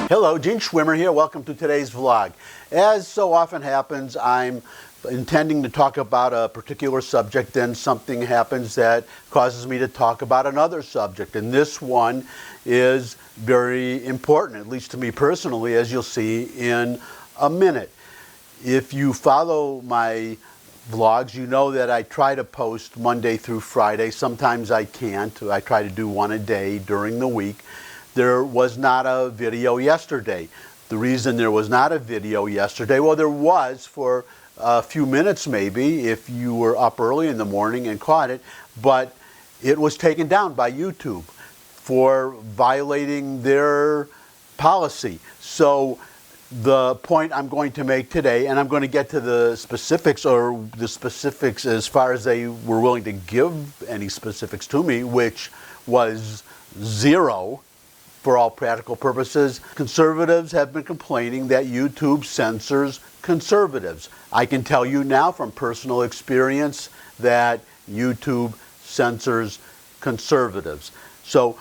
Hello, Gene Schwimmer here. Welcome to today's vlog. As so often happens, I'm intending to talk about a particular subject, then something happens that causes me to talk about another subject. And this one is very important, at least to me personally, as you'll see in a minute. If you follow my vlogs, you know that I try to post Monday through Friday. Sometimes I can't. I try to do one a day during the week. There was not a video yesterday. The reason there was not a video yesterday, well, there was for a few minutes maybe if you were up early in the morning and caught it, but it was taken down by YouTube for violating their policy. So the point I'm going to make today, and I'm going to get to the specifics, or the specifics as far as they were willing to give any specifics to me, which was zero. For all practical purposes, conservatives have been complaining that YouTube censors conservatives. I can tell you now from personal experience that YouTube censors conservatives. So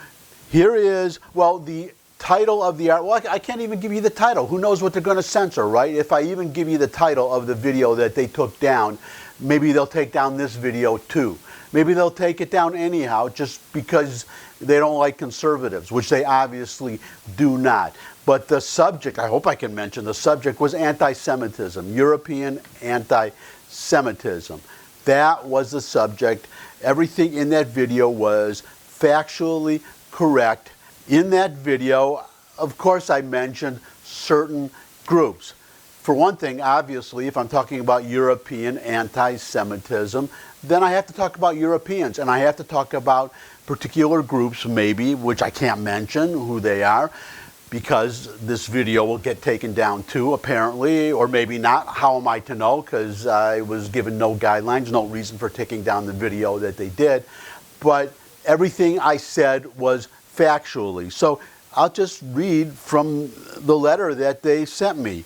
here is, well, the title of the art. Well, I can't even give you the title. Who knows what they're going to censor, right? If I even give you the title of the video that they took down, maybe they'll take down this video too. Maybe they'll take it down anyhow just because they don't like conservatives, which they obviously do not. But the subject, I hope I can mention, the subject was anti-Semitism, European anti-Semitism. That was the subject. Everything in that video was factually correct. In that video, of course, I mentioned certain groups. For one thing, obviously, if I'm talking about European anti-Semitism, then I have to talk about Europeans, and I have to talk about particular groups maybe, which I can't mention who they are, because this video will get taken down too, apparently, or maybe not. How am I to know? Because I was given no guidelines, no reason for taking down the video that they did. But everything I said was factually. So I'll just read from the letter that they sent me.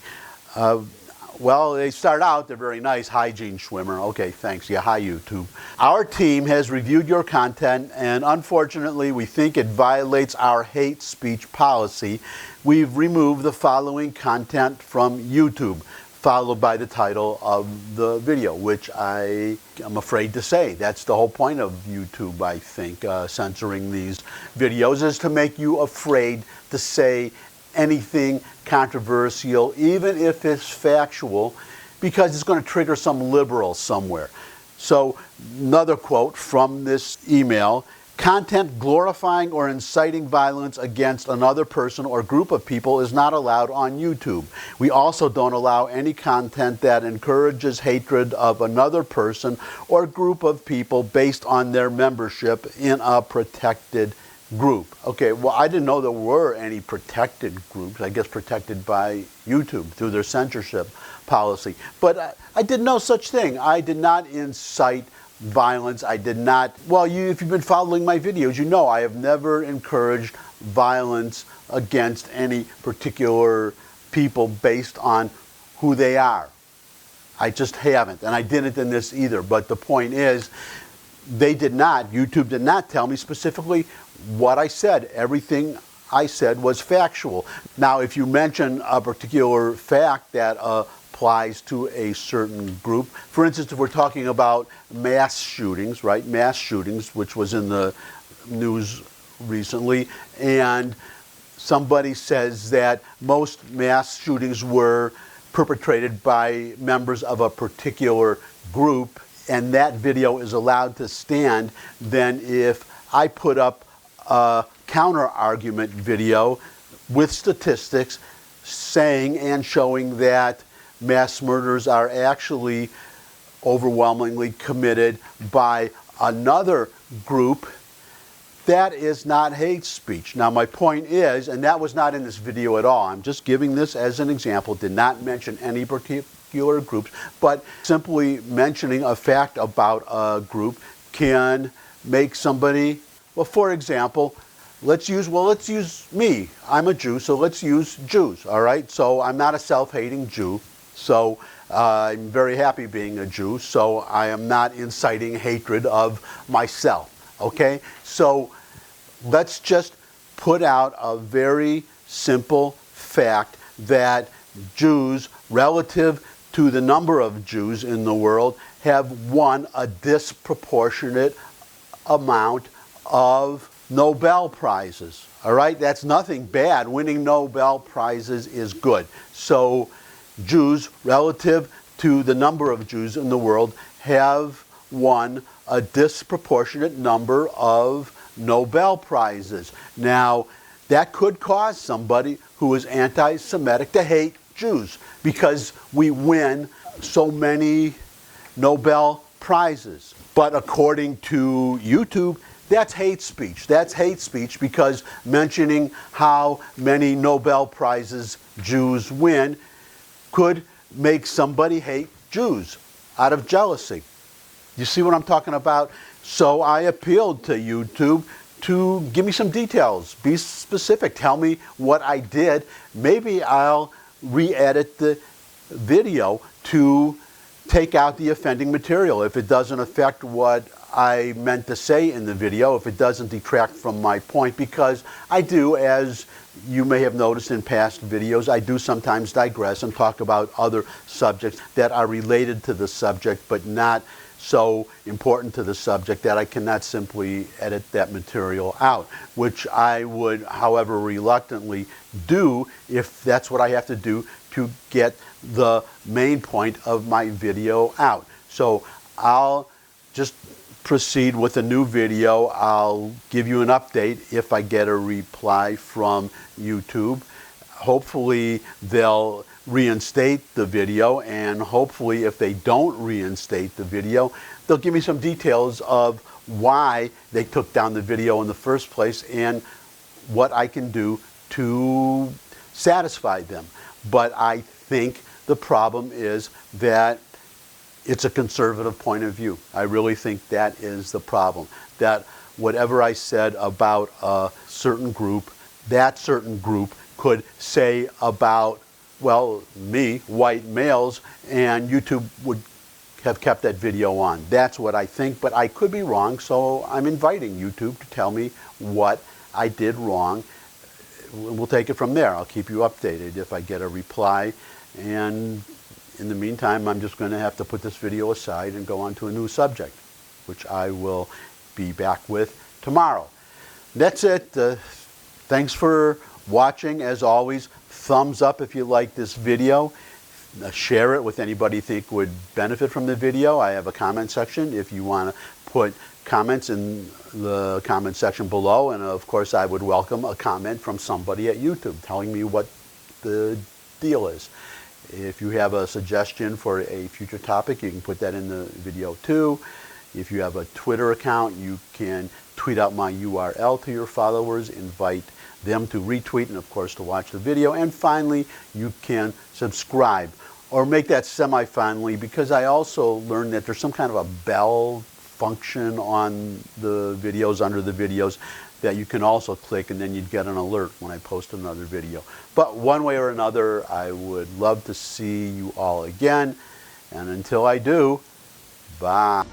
Well, they start out, they're very nice. Hi, Gene Schwimmer. Okay, thanks. Yeah, hi, YouTube. Our team has reviewed your content, and unfortunately, we think it violates our hate speech policy. We've removed the following content from YouTube, followed by the title of the video, which I am afraid to say. That's the whole point of YouTube, I think, censoring these videos, is to make you afraid to say anything controversial, even if it's factual, because it's going to trigger some liberal somewhere. So another quote from this email: content glorifying or inciting violence against another person or group of people is not allowed on YouTube. We also don't allow any content that encourages hatred of another person or group of people based on their membership in a protected group. Okay, well, I didn't know there were any protected groups, I guess protected by YouTube through their censorship policy. But I did no such thing. I did not incite violence. I did not, well, if you've been following my videos, you know I have never encouraged violence against any particular people based on who they are. I just haven't, and I didn't in this either. But the point is, YouTube did not tell me specifically what I said. Everything I said was factual. Now, if you mention a particular fact that applies to a certain group, for instance, if we're talking about mass shootings, right? Mass shootings, which was in the news recently, and somebody says that most mass shootings were perpetrated by members of a particular group, and that video is allowed to stand, then if I put up a counter-argument video with statistics saying and showing that mass murders are actually overwhelmingly committed by another group, that is not hate speech. Now, my point is, and that was not in this video at all, I'm just giving this as an example, did not mention any particular groups, but simply mentioning a fact about a group can make somebody, well, for example, let's use me. I'm a Jew, so let's use Jews, all right? So I'm not a self-hating Jew, so I'm very happy being a Jew, so I am not inciting hatred of myself, okay? So let's just put out a very simple fact that Jews, relative to the number of Jews in the world, have won a disproportionate amount of Nobel Prizes. All right, that's nothing bad. Winning Nobel Prizes is good. So Jews, relative to the number of Jews in the world, have won a disproportionate number of Nobel Prizes. Now, that could cause somebody who is anti-Semitic to hate Jews because we win so many Nobel Prizes. But according to YouTube, that's hate speech. That's hate speech because mentioning how many Nobel Prizes Jews win could make somebody hate Jews out of jealousy. You see what I'm talking about? So I appealed to YouTube to give me some details. Be specific. Tell me what I did. Maybe I'll re-edit the video to take out the offending material if it doesn't affect what I meant to say in the video, if it doesn't detract from my point, because I do, as you may have noticed in past videos, I do sometimes digress and talk about other subjects that are related to the subject but not so important to the subject that I cannot simply edit that material out, which I would, however, reluctantly do if that's what I have to do to get the main point of my video out. So I'll just proceed with a new video. I'll give you an update if I get a reply from YouTube. Hopefully they'll reinstate the video, and hopefully if they don't reinstate the video, they'll give me some details of why they took down the video in the first place and what I can do to satisfy them. But I think the problem is that it's a conservative point of view. I really think that is the problem. That whatever I said about a certain group, that certain group could say about, well, me, white males, and YouTube would have kept that video on. That's what I think, but I could be wrong, so I'm inviting YouTube to tell me what I did wrong. We'll take it from there. I'll keep you updated if I get a reply, and in the meantime, I'm just going to have to put this video aside and go on to a new subject, which I will be back with tomorrow. That's it. Thanks for watching. As always, thumbs up if you like this video. Share it with anybody you think would benefit from the video. I have a comment section if you want to put comments in the comment section below, and of course I would welcome a comment from somebody at YouTube telling me what the deal is. If you have a suggestion for a future topic, you can put that in the video too. If you have a Twitter account, you can tweet out my URL to your followers, invite them to retweet, and of course to watch the video. And finally, you can subscribe, or make that semi-finally, because I also learned that there's some kind of a bell function on the videos, under the videos, that you can also click, and then you'd get an alert when I post another video. But one way or another, I would love to see you all again. And until I do, bye.